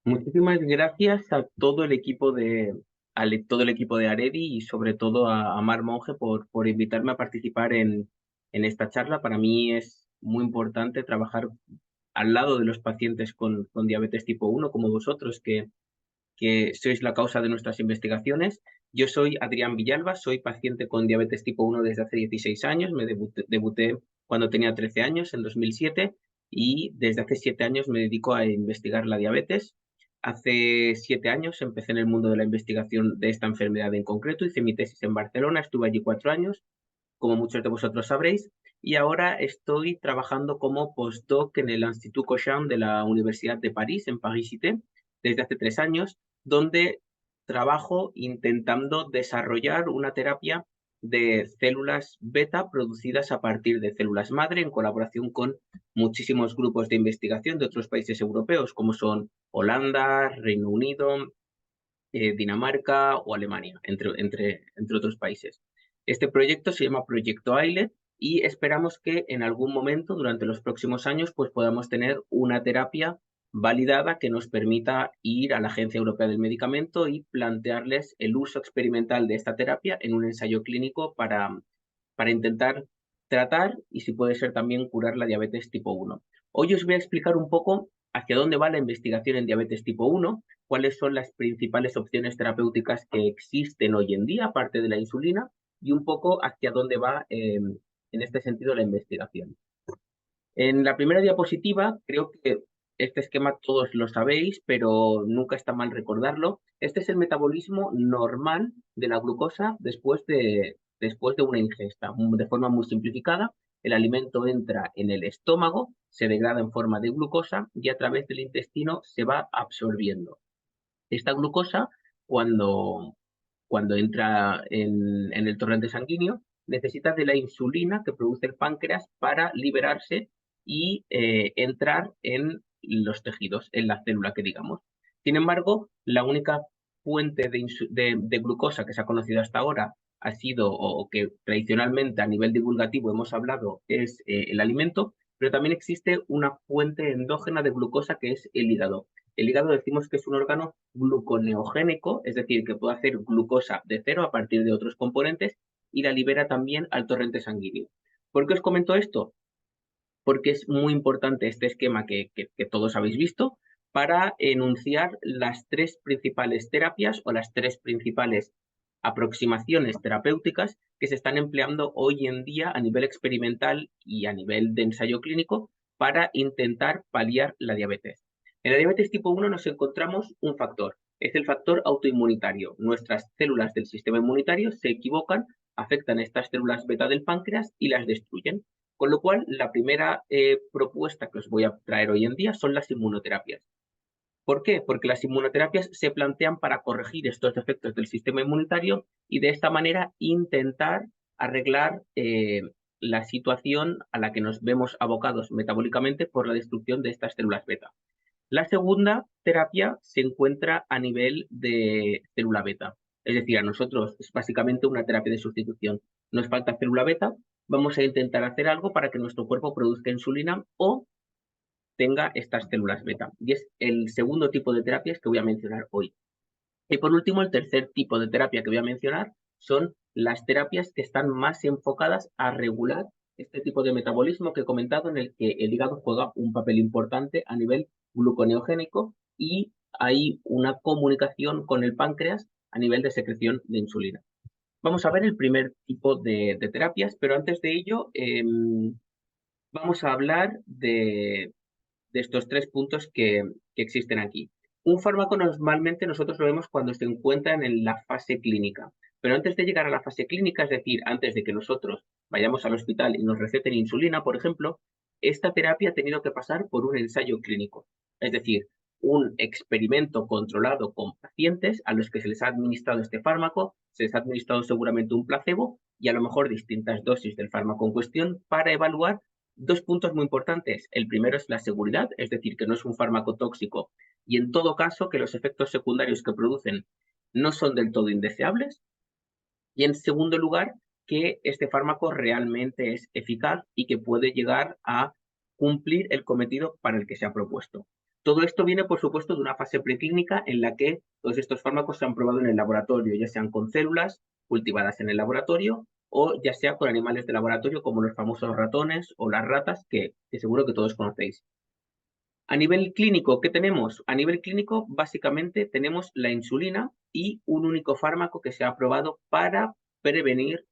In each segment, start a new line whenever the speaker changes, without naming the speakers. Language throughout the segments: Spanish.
Muchísimas gracias a todo el equipo todo el equipo de Aredi y sobre todo a Mar Monge por invitarme a participar en esta charla. Para mí es muy importante trabajar al lado de los pacientes con diabetes tipo uno como vosotros, que sois la causa de nuestras investigaciones. Yo soy Adrián Villalba, soy paciente con diabetes tipo uno desde hace 16 años. Me debuté cuando tenía 13 años, en 2007, y desde hace 7 años me dedico a investigar la diabetes. Hace 7 años empecé en el mundo de la investigación de esta enfermedad en concreto, hice mi tesis en Barcelona, estuve allí 4 años, como muchos de vosotros sabréis, y ahora estoy trabajando como postdoc en el Institut Cochin de la Universidad de París, en Paris-Cité, desde hace 3 años, donde trabajo intentando desarrollar una terapia de células beta producidas a partir de células madre en colaboración con muchísimos grupos de investigación de otros países europeos, como son Holanda, Reino Unido, Dinamarca o Alemania, entre otros países. Este proyecto se llama Proyecto AILE y esperamos que en algún momento durante los próximos años pues podamos tener una terapia validada que nos permita ir a la Agencia Europea del Medicamento y plantearles el uso experimental de esta terapia en un ensayo clínico para intentar tratar y si puede ser también curar la diabetes tipo uno. Hoy os voy a explicar un poco hacia dónde va la investigación en diabetes tipo uno, cuáles son las principales opciones terapéuticas que existen hoy en día, aparte de la insulina, y un poco hacia dónde va en este sentido la investigación. En la primera diapositiva, creo que este esquema todos lo sabéis, pero nunca está mal recordarlo. Este es el metabolismo normal de la glucosa después de una ingesta. De forma muy simplificada, el alimento entra en el estómago, se degrada en forma de glucosa y a través del intestino se va absorbiendo. Esta glucosa, cuando, cuando entra en el torrente sanguíneo, necesita de la insulina que produce el páncreas para liberarse y entrar en los tejidos, en la célula que digamos. Sin embargo, la única fuente de glucosa que se ha conocido hasta ahora ha sido, o que tradicionalmente a nivel divulgativo hemos hablado, es el alimento, pero también existe una fuente endógena de glucosa que es el hígado. El hígado decimos que es un órgano gluconeogénico, es decir, que puede hacer glucosa de cero a partir de otros componentes y la libera también al torrente sanguíneo. ¿Por qué os comento esto? Porque es muy importante este esquema que todos habéis visto para enunciar las tres principales terapias o las tres principales aproximaciones terapéuticas que se están empleando hoy en día a nivel experimental y a nivel de ensayo clínico para intentar paliar la diabetes. En la diabetes tipo uno nos encontramos un factor, es el factor autoinmunitario. Nuestras células del sistema inmunitario se equivocan, afectan estas células beta del páncreas y las destruyen. Con lo cual, la primera propuesta que os voy a traer hoy en día son las inmunoterapias. ¿Por qué? Porque las inmunoterapias se plantean para corregir estos defectos del sistema inmunitario y de esta manera intentar arreglar la situación a la que nos vemos abocados metabólicamente por la destrucción de estas células beta. La segunda terapia se encuentra a nivel de célula beta. Es decir, a nosotros es básicamente una terapia de sustitución. Nos falta célula beta, vamos a intentar hacer algo para que nuestro cuerpo produzca insulina o tenga estas células beta. Y es el segundo tipo de terapias que voy a mencionar hoy. Y por último, el tercer tipo de terapia que voy a mencionar son las terapias que están más enfocadas a regular este tipo de metabolismo que he comentado, en el que el hígado juega un papel importante a nivel gluconeogénico y hay una comunicación con el páncreas a nivel de secreción de insulina. Vamos a ver el primer tipo de terapias, pero antes de ello vamos a hablar de estos tres puntos que existen aquí. Un fármaco normalmente nosotros lo vemos cuando se encuentran en la fase clínica, pero antes de llegar a la fase clínica, es decir, antes de que nosotros vayamos al hospital y nos receten insulina, por ejemplo, esta terapia ha tenido que pasar por un ensayo clínico, es decir, un experimento controlado con pacientes a los que se les ha administrado este fármaco, se les ha administrado seguramente un placebo y a lo mejor distintas dosis del fármaco en cuestión para evaluar dos puntos muy importantes. El primero es la seguridad, es decir, que no es un fármaco tóxico y en todo caso que los efectos secundarios que producen no son del todo indeseables. Y en segundo lugar, que este fármaco realmente es eficaz y que puede llegar a cumplir el cometido para el que se ha propuesto. Todo esto viene, por supuesto, de una fase preclínica en la que todos estos fármacos se han probado en el laboratorio, ya sean con células cultivadas en el laboratorio o ya sea con animales de laboratorio como los famosos ratones o las ratas que seguro que todos conocéis. A nivel clínico, ¿qué tenemos? A nivel clínico, básicamente tenemos la insulina y un único fármaco que se ha aprobado para prevenir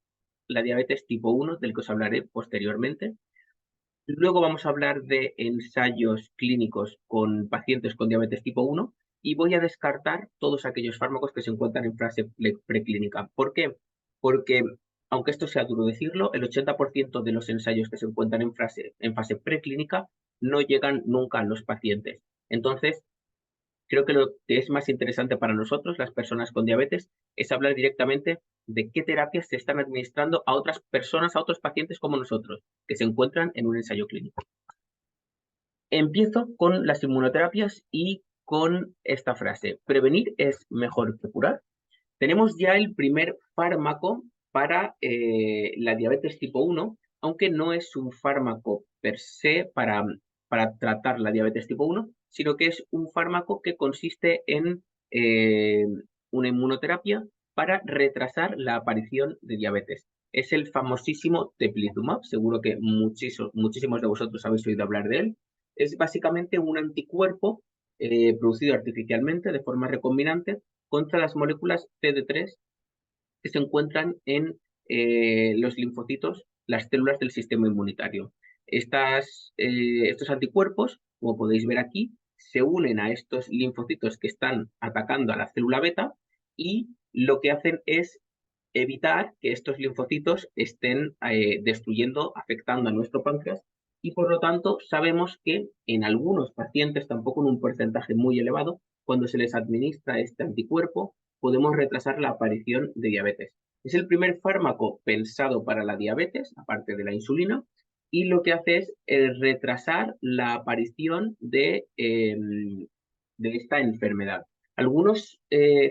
la diabetes tipo 1, del que os hablaré posteriormente. Luego vamos a hablar de ensayos clínicos con pacientes con diabetes tipo 1 y voy a descartar todos aquellos fármacos que se encuentran en fase preclínica. ¿Por qué? Porque, aunque esto sea duro decirlo, el 80% de los ensayos que se encuentran en fase preclínica no llegan nunca a los pacientes. Entonces, creo que lo que es más interesante para nosotros, las personas con diabetes, es hablar directamente de qué terapias se están administrando a otras personas, a otros pacientes como nosotros, que se encuentran en un ensayo clínico. Empiezo con las inmunoterapias y con esta frase: prevenir es mejor que curar. Tenemos ya el primer fármaco para la diabetes tipo 1, aunque no es un fármaco per se para tratar la diabetes tipo 1, sino que es un fármaco que consiste en eh, una inmunoterapia para retrasar la aparición de diabetes. Es el famosísimo teplizumab, seguro que muchísimos de vosotros habéis oído hablar de él. Es básicamente un anticuerpo producido artificialmente de forma recombinante contra las moléculas CD3 que se encuentran en los linfocitos, las células del sistema inmunitario. Estos anticuerpos, como podéis ver aquí, se unen a estos linfocitos que están atacando a la célula beta y lo que hacen es evitar que estos linfocitos estén destruyendo, afectando a nuestro páncreas y por lo tanto sabemos que en algunos pacientes, tampoco en un porcentaje muy elevado, cuando se les administra este anticuerpo, podemos retrasar la aparición de diabetes. Es el primer fármaco pensado para la diabetes, aparte de la insulina, y lo que hace es retrasar la aparición de esta enfermedad. Algunos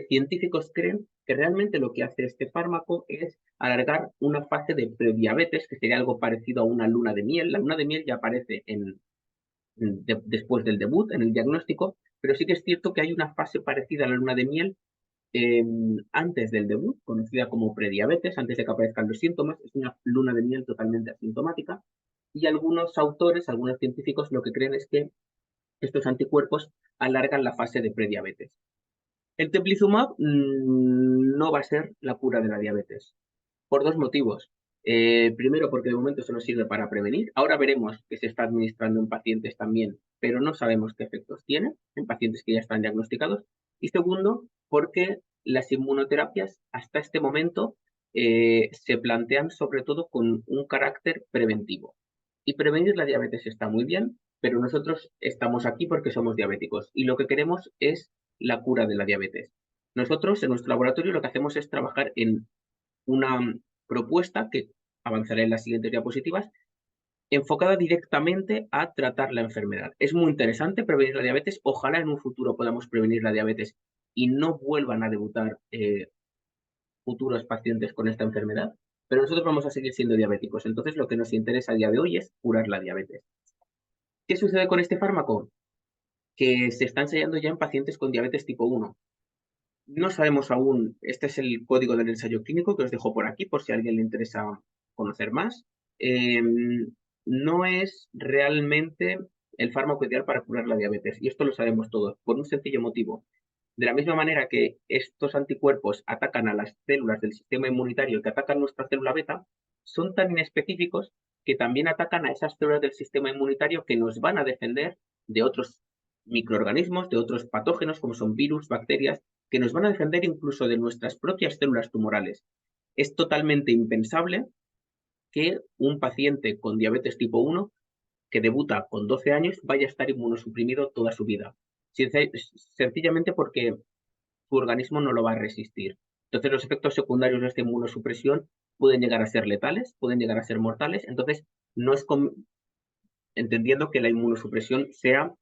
científicos creen que realmente lo que hace este fármaco es alargar una fase de prediabetes, que sería algo parecido a una luna de miel. La luna de miel ya aparece después del debut, en el diagnóstico, pero sí que es cierto que hay una fase parecida a la luna de miel eh, antes del debut, conocida como prediabetes, antes de que aparezcan los síntomas. Es una luna de miel totalmente asintomática. Y algunos autores, algunos científicos, lo que creen es que estos anticuerpos alargan la fase de prediabetes. El teplizumab no va a ser la cura de la diabetes, por dos motivos. Primero, porque de momento solo sirve para prevenir. Ahora veremos que se está administrando en pacientes también, pero no sabemos qué efectos tiene en pacientes que ya están diagnosticados. Y segundo, porque las inmunoterapias hasta este momento se plantean sobre todo con un carácter preventivo. Y prevenir la diabetes está muy bien, pero nosotros estamos aquí porque somos diabéticos y lo que queremos es la cura de la diabetes. Nosotros en nuestro laboratorio lo que hacemos es trabajar en una propuesta que avanzaré en las siguientes diapositivas, enfocada directamente a tratar la enfermedad. Es muy interesante prevenir la diabetes. Ojalá en un futuro podamos prevenir la diabetes y no vuelvan a debutar futuros pacientes con esta enfermedad, pero nosotros vamos a seguir siendo diabéticos. Entonces, lo que nos interesa a día de hoy es curar la diabetes. ¿Qué sucede con este fármaco? Que se está ensayando ya en pacientes con diabetes tipo 1. No sabemos aún, este es el código del ensayo clínico que os dejo por aquí por si a alguien le interesa conocer más. Eh, no es realmente el fármaco ideal para curar la diabetes y esto lo sabemos todos por un sencillo motivo. De la misma manera que estos anticuerpos atacan a las células del sistema inmunitario que atacan nuestra célula beta, son tan inespecíficos que también atacan a esas células del sistema inmunitario que nos van a defender de otros microorganismos, de otros patógenos como son virus, bacterias, que nos van a defender incluso de nuestras propias células tumorales. Es totalmente impensable que un paciente con diabetes tipo 1 que debuta con 12 años vaya a estar inmunosuprimido toda su vida. Sencillamente porque tu organismo no lo va a resistir. Entonces, los efectos secundarios de esta inmunosupresión pueden llegar a ser letales, pueden llegar a ser mortales. Entonces, no es entendiendo que la inmunosupresión sea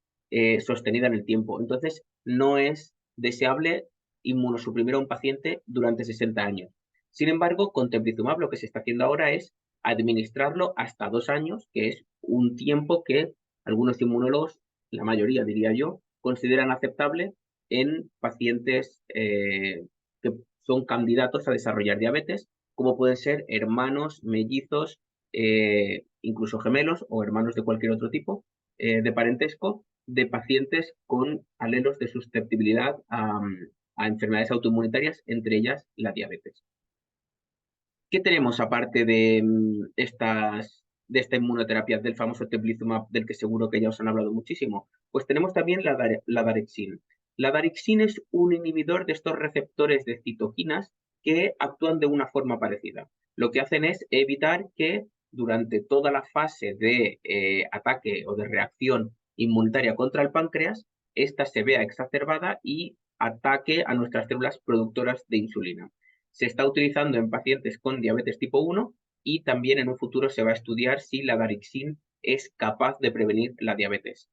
sostenida en el tiempo. Entonces, no es deseable inmunosuprimir a un paciente durante 60 años. Sin embargo, con teplizumab lo que se está haciendo ahora es administrarlo hasta 2 años, que es un tiempo que algunos inmunólogos, la mayoría diría yo, consideran aceptable en pacientes que son candidatos a desarrollar diabetes, como pueden ser hermanos, mellizos, incluso gemelos o hermanos de cualquier otro tipo de parentesco, de pacientes con alelos de susceptibilidad a enfermedades autoinmunitarias, entre ellas la diabetes. ¿Qué tenemos aparte de de esta inmunoterapia del famoso teplizumab, del que seguro que ya os han hablado muchísimo? Pues tenemos también la Darexin. La Darexin es un inhibidor de estos receptores de citoquinas que actúan de una forma parecida. Lo que hacen es evitar que durante toda la fase de ataque o de reacción inmunitaria contra el páncreas, ésta se vea exacerbada y ataque a nuestras células productoras de insulina. Se está utilizando en pacientes con diabetes tipo 1 y también en un futuro se va a estudiar si la Darixin es capaz de prevenir la diabetes.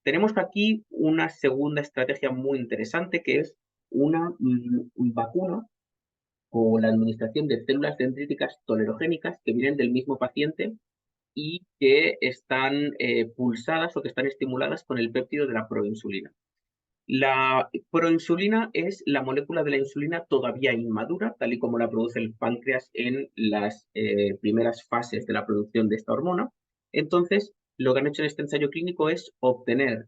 Tenemos aquí una segunda estrategia muy interesante que es una vacuna o la administración de células dendríticas tolerogénicas que vienen del mismo paciente y que están pulsadas o que están estimuladas con el péptido de la proinsulina. La proinsulina es la molécula de la insulina todavía inmadura, tal y como la produce el páncreas en las primeras fases de la producción de esta hormona. Entonces, lo que han hecho en este ensayo clínico es obtener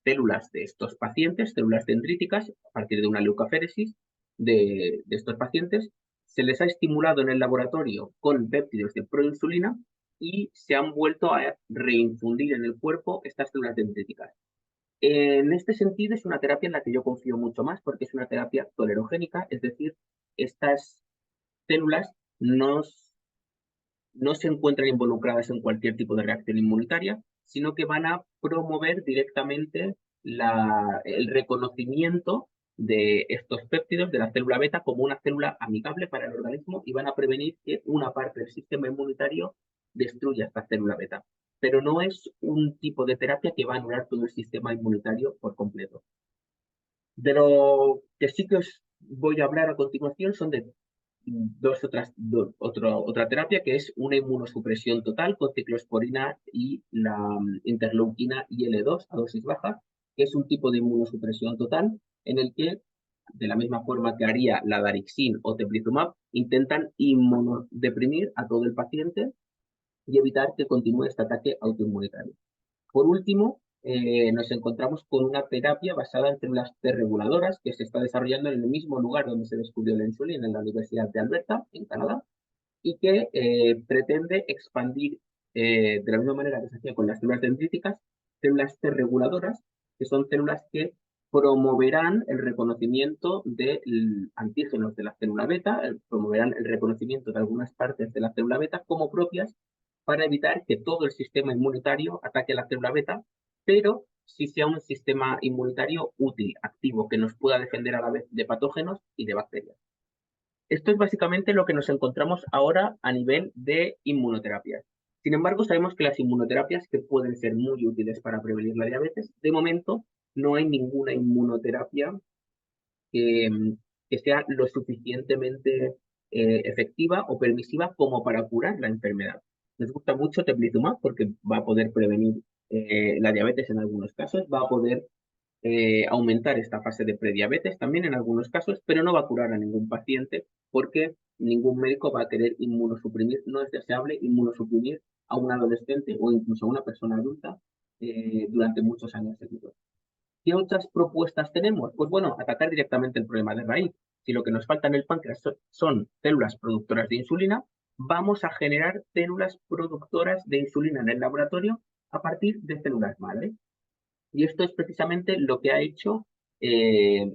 células de estos pacientes, células dendríticas, a partir de una leucoféresis de estos pacientes. Se les ha estimulado en el laboratorio con péptidos de proinsulina y se han vuelto a reinfundir en el cuerpo estas células dendríticas. En este sentido, es una terapia en la que yo confío mucho más porque es una terapia tolerogénica, es decir, estas células no se encuentran involucradas en cualquier tipo de reacción inmunitaria, sino que van a promover directamente el reconocimiento de estos péptidos de la célula beta como una célula amigable para el organismo y van a prevenir que una parte del sistema inmunitario destruya esta célula beta. Pero no es un tipo de terapia que va a anular todo el sistema inmunitario por completo. De lo que sí que os voy a hablar a continuación son de otra terapia que es una inmunosupresión total con ciclosporina y la interleuquina IL-2 a dosis baja, que es un tipo de inmunosupresión total en el que, de la misma forma que haría la Darixin o teplizumab, intentan inmunodeprimir a todo el paciente y evitar que continúe este ataque autoinmunitario. Por último, nos encontramos con una terapia basada en células T reguladoras que se está desarrollando en el mismo lugar donde se descubrió la insulina, en la Universidad de Alberta, en Canadá, y que pretende expandir, de la misma manera que se hacía con las células dendríticas, células T reguladoras, que son células que promoverán el reconocimiento de antígenos de la célula beta, promoverán el reconocimiento de algunas partes de la célula beta como propias para evitar que todo el sistema inmunitario ataque a la célula beta, pero sí sea un sistema inmunitario útil, activo, que nos pueda defender a la vez de patógenos y de bacterias. Esto es básicamente lo que nos encontramos ahora a nivel de inmunoterapias. Sin embargo, sabemos que las inmunoterapias que pueden ser muy útiles para prevenir la diabetes, de momento no hay ninguna inmunoterapia que, que sea lo suficientemente efectiva o permisiva como para curar la enfermedad. Nos gusta mucho teplizumab porque va a poder prevenir la diabetes en algunos casos, va a poder aumentar esta fase de prediabetes también en algunos casos, pero no va a curar a ningún paciente porque ningún médico va a querer inmunosuprimir, no es deseable inmunosuprimir a un adolescente o incluso a una persona adulta durante muchos años seguidos. ¿Qué otras propuestas tenemos? Pues bueno, atacar directamente el problema de raíz. Si lo que nos falta en el páncreas son células productoras de insulina, vamos a generar células productoras de insulina en el laboratorio a partir de células madre. Y esto es precisamente lo que ha hecho eh,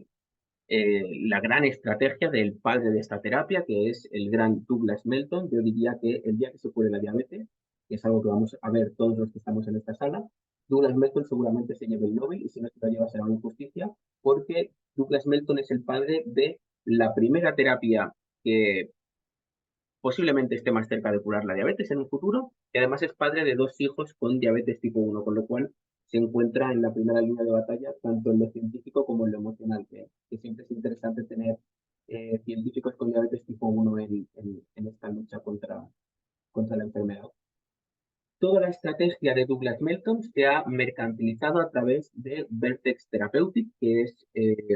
la gran estrategia del padre de esta terapia, que es el gran Douglas Melton. Yo diría que el día que se cure la diabetes, que es algo que vamos a ver todos los que estamos en esta sala, Douglas Melton seguramente se lleve el Nobel y si no se lo lleva será una injusticia, porque Douglas Melton es el padre de la primera terapia que posiblemente esté más cerca de curar la diabetes en un futuro, y además es padre de dos hijos con diabetes tipo 1, con lo cual se encuentra en la primera línea de batalla, tanto en lo científico como en lo emocional, que siempre es interesante tener científicos con diabetes tipo 1 en esta lucha contra la enfermedad. Toda la estrategia de Douglas Melton se ha mercantilizado a través de Vertex Therapeutic, que es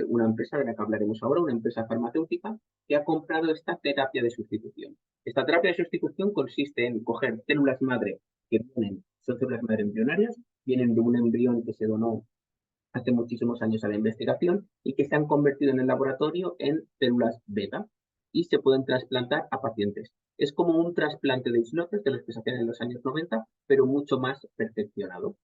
una empresa de la que hablaremos ahora, una empresa farmacéutica que ha comprado esta terapia de sustitución. Esta terapia de sustitución consiste en coger células madre que son células madre embrionarias, vienen de un embrión que se donó hace muchísimos años a la investigación y que se han convertido en el laboratorio en células beta y se pueden trasplantar a pacientes. Es como un trasplante de islotes de los que se hacían en los años 90, pero mucho más perfeccionado.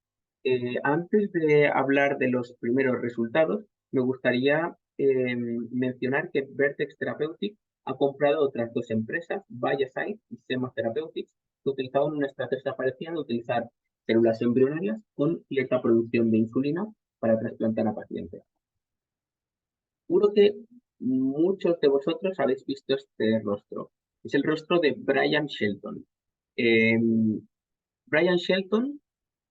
Antes de hablar de los primeros resultados, me gustaría mencionar que Vertex Therapeutic ha comprado otras dos empresas, ViaCyte y Sema Therapeutics, que utilizaban una estrategia parecida de utilizar células embrionarias con cierta producción de insulina para trasplantar a pacientes. Seguro que muchos de vosotros habéis visto este rostro. Es el rostro de Brian Shelton. Eh, Brian Shelton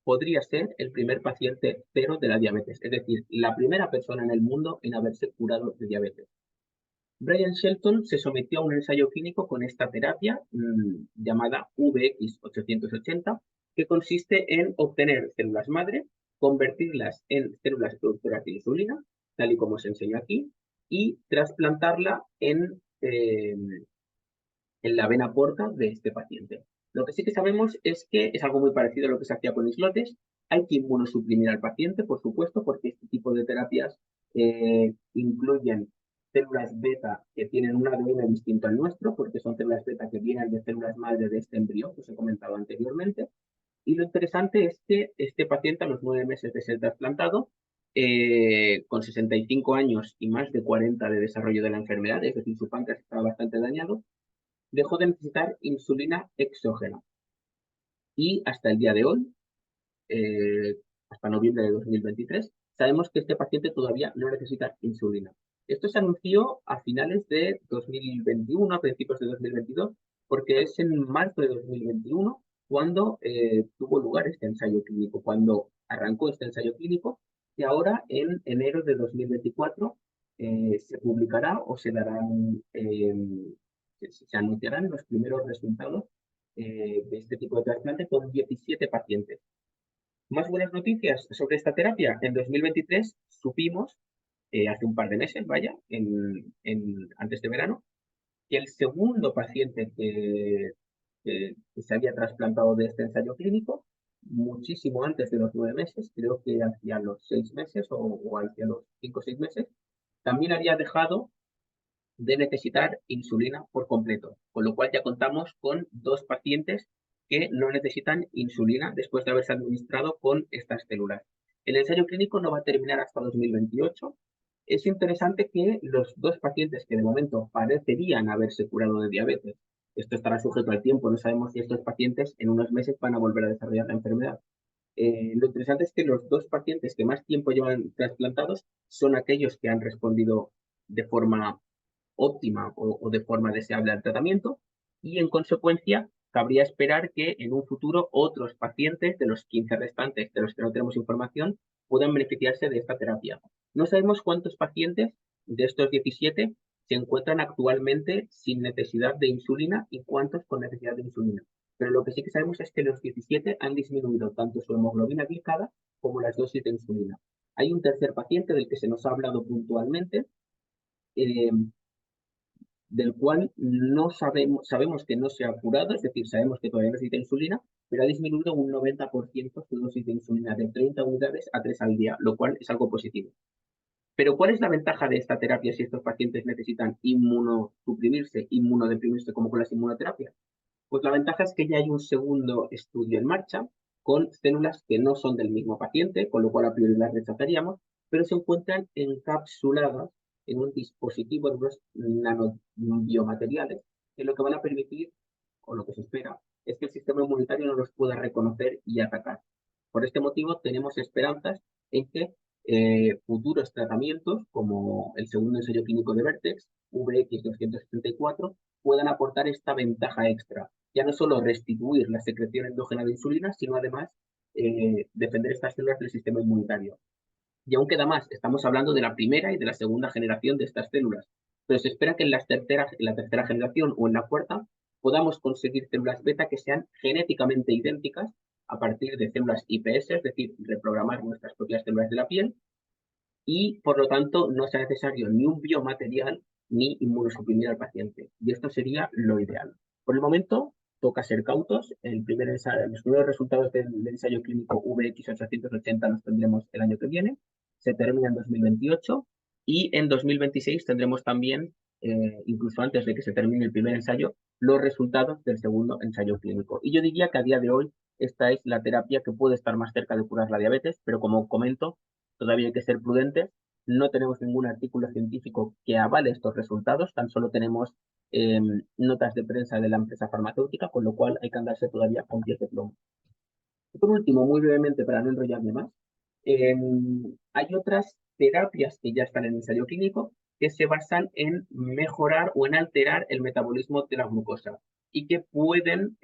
podría ser el primer paciente cero de la diabetes, es decir, la primera persona en el mundo en haberse curado de diabetes. Brian Shelton se sometió a un ensayo clínico con esta terapia llamada VX880, que consiste en obtener células madre, convertirlas en células productoras de insulina, tal y como os enseño aquí, y trasplantarla en la vena porta de este paciente. Lo que sí que sabemos es que es algo muy parecido a lo que se hacía con islotes. Hay que inmunosuprimir al paciente, por supuesto, porque este tipo de terapias incluyen células beta que tienen un ADN distinto al nuestro, porque son células beta que vienen de células madre de este embrión que os he comentado anteriormente. Y lo interesante es que este paciente a los 9 meses de ser trasplantado, con 65 años y más de 40 de desarrollo de la enfermedad, es decir, su páncreas estaba bastante dañado, dejó de necesitar insulina exógena. Y hasta el día de hoy, eh, hasta noviembre de 2023, sabemos que este paciente todavía no necesita insulina. Esto se anunció a finales de 2021, a principios de 2022, porque es en marzo de 2021 cuando tuvo lugar este ensayo clínico, cuando arrancó este ensayo clínico, y ahora en enero de 2024 se publicará o se darán, se anunciarán los primeros resultados de este tipo de trasplante con 17 pacientes. Más buenas noticias sobre esta terapia. En 2023 supimos, hace un par de meses, vaya, antes de verano, que el segundo paciente que se había trasplantado de este ensayo clínico, muchísimo antes de los 9 meses, creo que hacia los 6 meses o hacia los 5 o 6 meses, también había dejado de necesitar insulina por completo, con lo cual ya contamos con dos pacientes que no necesitan insulina después de haberse administrado con estas células. El ensayo clínico no va a terminar hasta 2028. Es interesante que los dos pacientes que de momento parecerían haberse curado de diabetes, esto estará sujeto al tiempo, no sabemos si estos pacientes en unos meses van a volver a desarrollar la enfermedad. Lo interesante es que los dos pacientes que más tiempo llevan trasplantados son aquellos que han respondido de forma óptima o de forma deseable al tratamiento y en consecuencia cabría esperar que en un futuro otros pacientes de los 15 restantes de los que no tenemos información puedan beneficiarse de esta terapia. No sabemos cuántos pacientes de estos 17 se encuentran actualmente sin necesidad de insulina y cuántos con necesidad de insulina. Pero lo que sí que sabemos es que los 17 han disminuido tanto su hemoglobina glicada como las dosis de insulina. Hay un tercer paciente del que se nos ha hablado puntualmente, eh, del cual no sabemos que no se ha curado, es decir, sabemos que todavía necesita insulina, pero ha disminuido un 90% su dosis de insulina de 30 unidades a 3 al día, lo cual es algo positivo. Pero ¿cuál es la ventaja de esta terapia si estos pacientes necesitan inmunosuprimirse, inmunodeprimirse como con las inmunoterapias? Pues la ventaja es que ya hay un segundo estudio en marcha con células que no son del mismo paciente, con lo cual a priori las rechazaríamos, pero se encuentran encapsuladas en un dispositivo de unos nanobiomateriales que lo que van a permitir, o lo que se espera, es que el sistema inmunitario no los pueda reconocer y atacar. Por este motivo, tenemos esperanzas en que futuros tratamientos, como el segundo ensayo clínico de Vertex, VX274, puedan aportar esta ventaja extra. Ya no solo restituir la secreción endógena de insulina, sino además defender estas células del sistema inmunitario. Y aún queda más, estamos hablando de la primera y de la segunda generación de estas células, pero se espera que en la tercera generación o en la cuarta podamos conseguir células beta que sean genéticamente idénticas a partir de células iPS, es decir, reprogramar nuestras propias células de la piel, y por lo tanto no sea necesario ni un biomaterial ni inmunosuprimir al paciente. Y esto sería lo ideal. Por el momento, toca ser cautos. Los primeros resultados del ensayo clínico VX880 los tendremos el año que viene, se termina en 2028 y en 2026 tendremos también, incluso antes de que se termine el primer ensayo, los resultados del segundo ensayo clínico. Y yo diría que a día de hoy esta es la terapia que puede estar más cerca de curar la diabetes, pero como comento, todavía hay que ser prudentes. No tenemos ningún artículo científico que avale estos resultados, tan solo tenemos eh, notas de prensa de la empresa farmacéutica, con lo cual hay que andarse todavía con pies de plomo. Y por último, muy brevemente, para no enrollarme más, eh, hay otras terapias que ya están en ensayo clínico que se basan en mejorar o en alterar el metabolismo de la glucosa y que pueden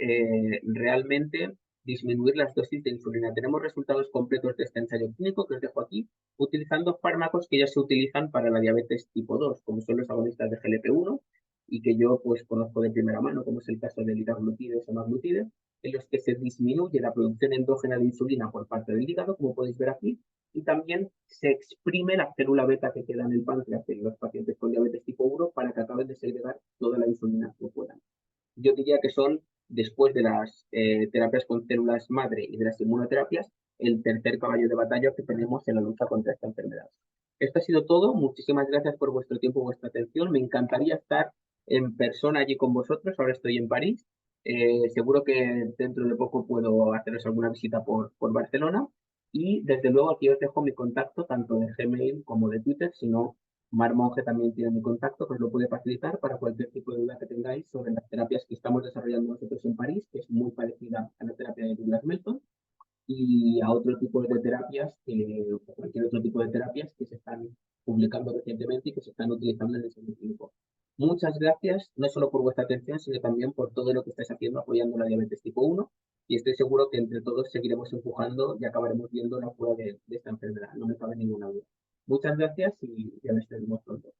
realmente disminuir las dosis de insulina. Tenemos resultados completos de este ensayo clínico que os dejo aquí, utilizando fármacos que ya se utilizan para la diabetes tipo 2, como son los agonistas de GLP-1 y que yo pues conozco de primera mano, como es el caso del liraglutide o semaglutide, en los que se disminuye la producción endógena de insulina por parte del hígado, como podéis ver aquí, y también se exprime la célula beta que queda en el páncreas en los pacientes con diabetes tipo 1 para que acaben de segregar toda la insulina que puedan. Yo diría que son, después de las terapias con células madre y de las inmunoterapias, el tercer caballo de batalla que tenemos en la lucha contra esta enfermedad. Esto ha sido todo. Muchísimas gracias por vuestro tiempo y vuestra atención. Me encantaría estar en persona allí con vosotros. Ahora estoy en París. Seguro que dentro de poco puedo haceros alguna visita por Barcelona. Y desde luego aquí os dejo mi contacto tanto de Gmail como de Twitter. Si no, Mar Monge también tiene mi contacto, que os lo puede facilitar para cualquier tipo de duda que tengáis sobre las terapias que estamos desarrollando nosotros en París, que es muy parecida a la terapia de Douglas Melton y a otro tipo de terapias, cualquier otro tipo de terapias que se están publicando recientemente y que se están utilizando en el centro clínico. Muchas gracias, no solo por vuestra atención, sino también por todo lo que estáis haciendo apoyando la diabetes tipo 1 y estoy seguro que entre todos seguiremos empujando y acabaremos viendo la cura de esta enfermedad, no me cabe ninguna duda. Muchas gracias y ya nos vemos pronto.